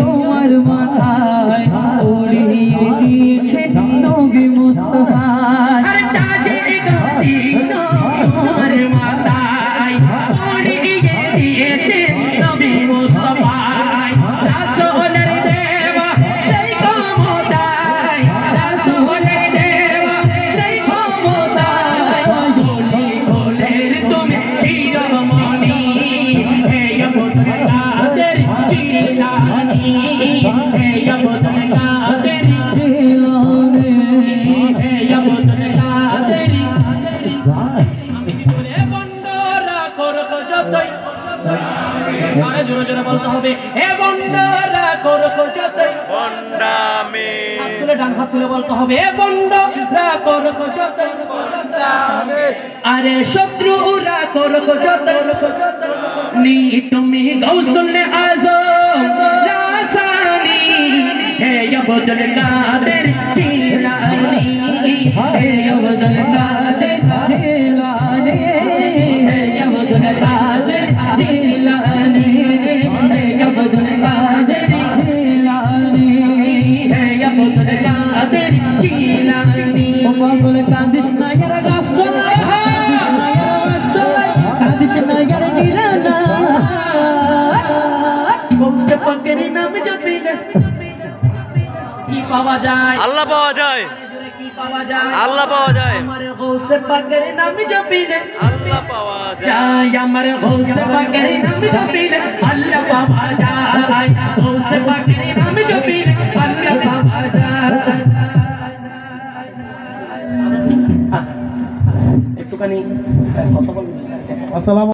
তোমার মাথায় উড়িয়ে দিয়েছে নবী মুস্তাফা আরে তাজে গোসি তোমার মাথায় উড়িয়ে দিয়েছে নবী মুস্তাফা রাসূলের দেওয়া সেই ক্ষমতায় রাসূলের দেওয়া সেই ক্ষমতায় বলি বলের তুমি শিরোমণি হে আব্দুল কাদের জিলানী হে আব্দুল কাদের জিলানী হে আব্দুল কাদের আমি বলে বন্দরা করব যতই আরে জোরে জোরে বলতে হবে হে বন্দরা করব যতই বন্দামি হাত তুলে ডান হাত তুলে বলতে হবে হে বন্দরা করব যতই বন্দামি আরে শত্রুরা করব যতই নি তুমি গৌসুল আজম লাসানি হে আব্দুল কাদের জিলানী হে আব্দুল কাদের জিলানী হে আব্দুল কাদের জিলানী হে আব্দুল কাদের জিলানী হে আব্দুল কাদের জিলানী ও পাগল কাঁদিস না यार রাস্তায় কাঁদিস না यार রাস্তায় কাঁদিস না यार নিরালা কৌসে পাকের নাম জপিলে কি পাওয়া যায় আল্লাহ পাওয়া যায় কি পাওয়া যায় আল্লাহ পাওয়া যায় আমার কৌসে পাকের নাম জপিলে আল্লাহ পাওয়া যায় যায় আমার কৌসে পাকের নাম জপিলে আল্লাহ পাওয়া যায় কৌসে পাকের নাম জপিলে আল্লাহ পাওয়া যায় একটুখানি কথা বলবেন আসসালামু